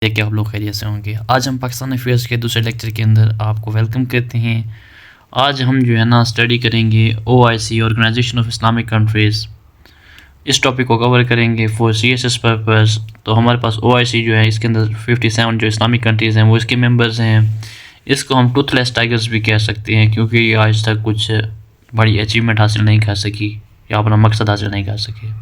कि आप लोग खैरियत से होंगे। आज हम पाकिस्तान अफेयर्स के दूसरे लेक्चर के अंदर आपको वेलकम करते हैं। आज हम जो है ना स्टडी करेंगे OIC organisation of Islamic countries. इस टॉपिक को कवर करेंगे फॉर CSS पर्पस। तो हमारे पास OIC जो है इसके अंदर 57 जो इस्लामिक कंट्रीज़ हैं वो इसके मेंबर्स हैं। इसको हम टूथलेस टाइगर्स भी कह सकते हैं क्योंकि ये आज तक कुछ बड़ी अचीवमेंट हासिल नहीं कर सकी या अपना मकसद हासिल नहीं कर सके।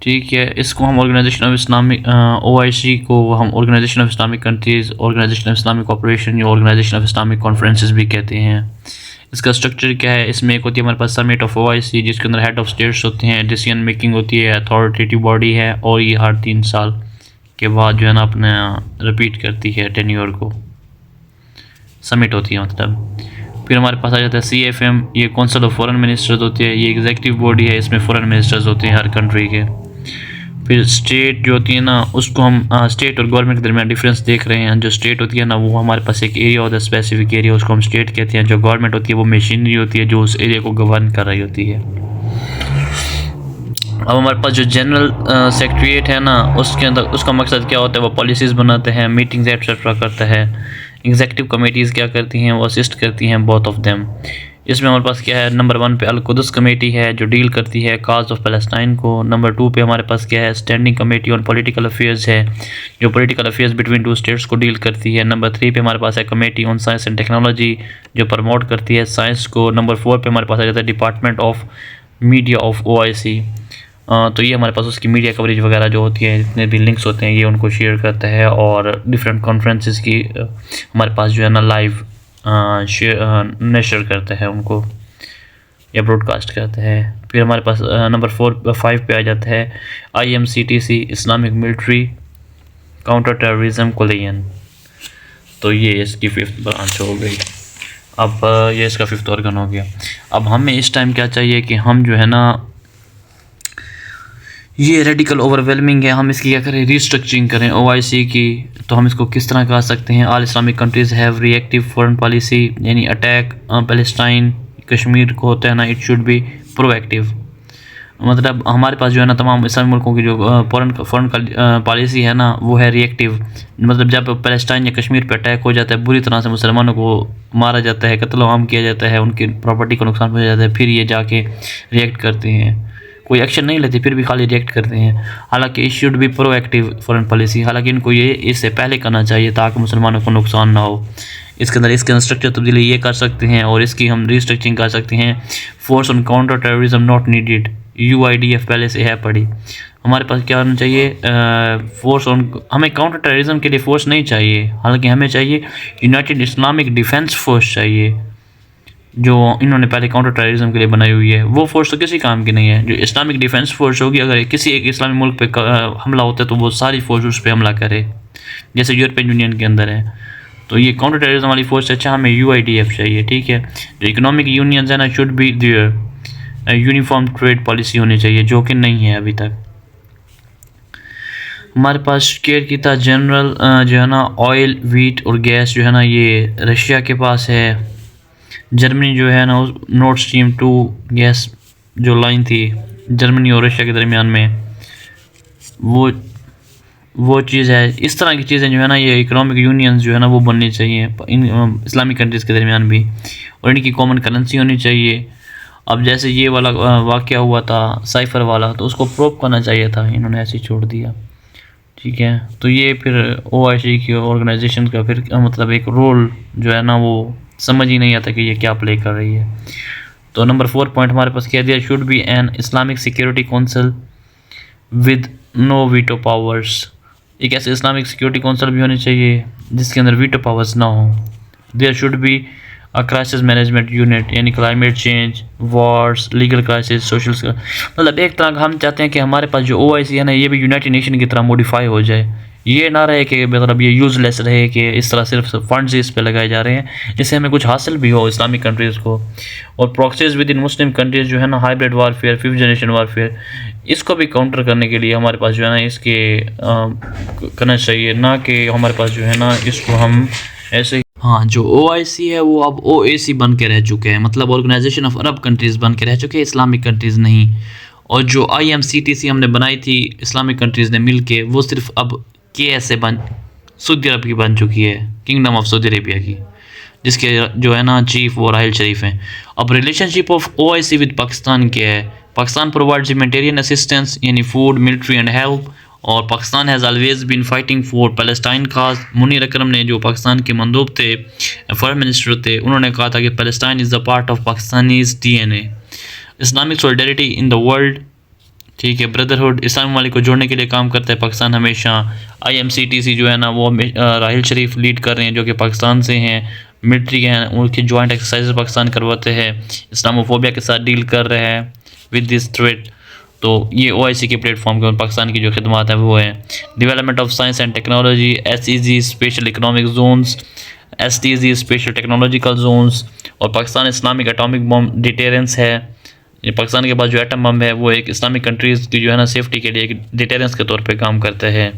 ठीक है, इसको हम ऑर्गेनाइजेशन ऑफ इस्लामिक OIC को हम organisation of Islamic countries, organisation of Islamic cooperation या ऑर्गेनाइजेशन ऑफ इस्लामिक कॉन्फ्रेंसेस भी कहते हैं। इसका स्ट्रक्चर क्या है? इसमें एक होती है हमारे पास समिट ऑफ OIC जिसके अंदर हेड ऑफ स्टेट्स होते हैं, डिसीजन मेकिंग होती है, अथॉरिटेटिव बॉडी है और ये हर 3 साल के बाद जो है ना अपना रिपीट करती है टेन्योर को, समिट होती है मतलब। फिर हमारे पास आ जाता है CFM, ये काउंसिल ऑफ फॉरेन मिनिस्टर्स होती है, ये एग्जीक्यूटिव बॉडी है, इसमें फॉरेन मिनिस्टर्स होते हैं हर कंट्री के। फिर स्टेट जो होती है ना उसको हम स्टेट और गवर्नमेंट के दरमियान डिफरेंस देख रहे हैं। जो स्टेट होती है ना वो हमारे पास एक एरिया होता है, स्पेसिफिक एरिया, उसको हम स्टेट कहते हैं। जो गवर्नमेंट होती है वो मशीनरी होती है जो उस एरिया को गवर्न कर रही होती है। अब हमारे पास जो जनरल सेक्रेटरीट है ना उसके अंदर उसका मकसद क्या होता है? वो पॉलिसीज़ बनाते हैं, मीटिंग्स एक्सेट्रा करता है। एग्जीक्यूटिव कमेटीज़ क्या करती हैं? वो असिस्ट करती हैं बोथ ऑफ देम। इसमें हमारे पास क्या है? नंबर 1 पे अल कुदस कमेटी है जो डील करती है काज ऑफ पैलेस्टाइन को। नंबर 2 पे हमारे पास क्या है? Standing committee on political affairs है जो पॉलिटिकल अफेयर्स बिटवीन 2 स्टेट्स को डील करती है। नंबर 3 पे हमारे पास है committee on science and technology जो प्रमोट करती है साइंस को। नंबर 4 पे हमारे पास आ जाता है department of media of OIC। तो ये हमारे पास उसकी मीडिया कवरेज वगैरह जो होती है, जितने भी लिंक्स होते हैं ये उनको शेयर करता है और डिफरेंट कॉन्फ्रेंसेस की हमारे पास जो है ना लाइव नशर करता है उनको या ब्रॉडकास्ट करता है। फिर हमारे पास नंबर 5 पे आ जाता है IMCTC, Islamic military counter terrorism coalition. तो ये इसकी 5th ब्रांच हो गई। अब ये इसका 5th ऑर्गन हो गया। अब हमें इस टाइम क्या चाहिए कि हम जो है ना ये रेडिकल ओवरवेलमिंग है, हम इसकी क्या करें? रीस्ट्रक्चरिंग करें OIC की। तो हम इसको किस तरह कर सकते हैं? All Islamic countries have reactive foreign policy, यानी अटैक पैलेस्टाइन कश्मीर को होता है ना, इट शुड बी प्रोएक्टिव। मतलब हमारे पास जो है ना तमाम इस्लामी मुल्कों की जो फॉरेन पॉलिसी है ना वो है रिएक्टिव। मतलब जब पैलेस्टाइन या कश्मीर पर अटैक हो जाता है, बुरी तरह से मुसलमानों को मारा जाता है, कत्ल आम किया जाता है, उनकी प्रॉपर्टी को नुकसान पहुँचा जाता है, फिर ये जाके रिएक्ट करते हैं। कोई एक्शन नहीं लेते फिर भी खाली रिएक्ट करते हैं। हालांकि it should be proactive foreign policy, हालांकि इनको ये इससे पहले करना चाहिए ताकि मुसलमानों को नुकसान ना हो। इसके अंदर स्ट्रक्चर तब्दीली ये कर सकते हैं और इसकी हम रीस्ट्रक्चरिंग कर सकते हैं। Force on counter terrorism not needed, UIDF पहले से है पड़ी। हमारे पास क्या होना चाहिए? फोर्स ऑन, हमें काउंटर टेररिज्म के लिए फोर्स नहीं चाहिए, हालांकि हमें चाहिए यूनाइटेड इस्लामिक डिफेंस फोर्स चाहिए जो इन्होंने पहले काउंटर टेररिज्म के लिए बनाई हुई है। वो फोर्स तो किसी काम की नहीं है। जो इस्लामिक डिफेंस फोर्स होगी, अगर किसी एक इस्लामी मुल्क पे हमला होता है तो वो सारी फोर्स उस पर हमला करे, जैसे यूरोपियन यूनियन के अंदर है। तो ये काउंटर टेररिज्म वाली फोर्स अच्छा हमें UIDF चाहिए। ठीक है, जो इकोनॉमिक यूनियंस है ना should be there, uniform trade policy होनी चाहिए जो कि नहीं है अभी तक। हमारे पास केयर की था जनरल जो है ना ऑयल, व्हीट और गैस जो है ना ये रशिया के पास है। जर्मनी जो है ना नॉर्थ स्ट्रीम 2 गैस जो लाइन थी जर्मनी और रशिया के दरमियान में, वो चीज़ है। इस तरह की चीज़ें जो है ना ये इकोनॉमिक यूनियंस जो है ना वो बननी चाहिए इन इस्लामिक कंट्रीज़ के दरमियान भी, और इनकी कॉमन करेंसी होनी चाहिए। अब जैसे ये वाला वाक़या हुआ था साइफर वाला, तो उसको प्रूव करना चाहिए था, इन्होंने ऐसे ही छोड़ दिया। ठीक है, तो ये फिर OIC की ऑर्गेनाइजेशन का फिर मतलब एक रोल जो है ना वो समझ ही नहीं आता कि ये क्या प्ले कर रही है। तो नंबर 4 पॉइंट हमारे पास कह दिया, should be an Islamic security council with no veto powers. एक ऐसे इस्लामिक सिक्योरिटी काउंसिल भी होनी चाहिए जिसके अंदर वीटो पावर्स ना हो। There should be a crisis management unit, यानी climate change, wars, legal crisis, social, मतलब एक तरह का हम चाहते हैं कि हमारे पास जो OIC है ना ये भी यूनाइटेड नेशन की तरह मॉडिफाई हो जाए। ये ना रहे कि मतलब ये यूज़लेस रहे कि इस तरह सिर्फ फंड्स इस पे लगाए जा रहे हैं, जिससे हमें कुछ हासिल भी हो इस्लामिक कंट्रीज़ को। और proxies with in Muslim countries जो है ना hybrid warfare, 5th generation warfare, इसको भी काउंटर करने के लिए हमारे पास जो है ना इसके करना चाहिए, ना कि हमारे पास जो है ना इसको हम ऐसे। हाँ, जो OIC है वो अब OAC बन के रह चुके हैं, मतलब ऑर्गेनाइजेशन ऑफ अरब कंट्रीज़ बन के रह चुके हैं, इस्लामिक कंट्रीज़ नहीं। और जो IMCTC हमने बनाई थी इस्लामिक कंट्रीज़ ने मिल के, वो सिर्फ अब के से बन सऊदी अरब की बन चुकी है, किंगडम ऑफ सऊदी अरेबिया की, जिसके जो है ना चीफ वो राहिल शरीफ हैं। अब relationship of OIC with Pakistan क्या है? पाकिस्तान प्रोवाइड्स ह्यूमैनिटेरियन असिस्टेंस यानी फूड, मिलिट्री एंड हेल्प, और Pakistan has always been fighting for Palestine cause. Munir Akram ने, जो पाकिस्तान के मंदूब थे, फॉरेन मिनिस्टर थे, उन्होंने कहा था कि Palestine is the part of Pakistanis DNA। Islamic solidarity in the world, ठीक है, ब्रदरहुड, इस्लाम वाले को जोड़ने के लिए काम करता है पाकिस्तान हमेशा। IMCTC जो है ना वो राहिल शरीफ लीड कर रहे हैं, जो कि पाकिस्तान से हैं, मिलिट्री हैं, उनकी जॉइंट एक्सरसाइज पाकिस्तान करवाते हैं, इस्लामोफोबिया के साथ डील कर रहे हैं विद दिस थ्रेट। तो ये OIC के प्लेटफॉर्म के पाकिस्तान की जो खिदमत है वो है development of science and technology, SEZ special economic zones, STZ special technological zones, और Pakistan Islamic atomic bomb deterrence है। ये पाकिस्तान के पास जो एटम बम है वो एक इस्लामिक कंट्रीज़ की जो है ना सेफ्टी के लिए एक डिटेरेंस के तौर पे काम करता है।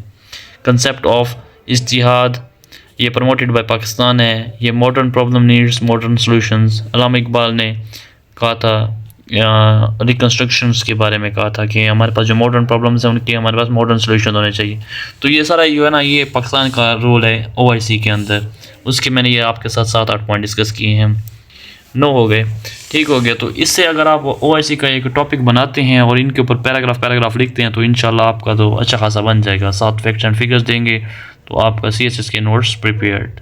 कंसेप्ट ऑफ इज्तिहाद, ये प्रमोटेड बाय पाकिस्तान है। ये modern problem needs modern solutions, Allama Iqbal ने कहा था रिकन्स्ट्रक्शंस के बारे में, कहा था कि हमारे पास जो मॉडर्न प्रॉब्लम्स हैं उनके हमारे पास मॉडर्न सॉल्यूशन होने चाहिए। तो ये सारा जो है ना ये पाकिस्तान का रोल है OIC के अंदर। उसके मैंने ये आपके साथ 7-8 पॉइंट डिस्कस किए हैं। 9 हो गए, ठीक हो गया। तो इससे अगर आप OIC का एक टॉपिक बनाते हैं और इनके ऊपर पैराग्राफ लिखते हैं तो इंशाल्लाह आपका तो अच्छा खासा बन जाएगा। 7 फैक्ट्स एंड फिगर्स देंगे तो आपका CSS के notes prepared.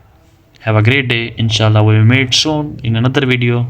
Have a great day, इंशाल्लाह we will meet soon in another video.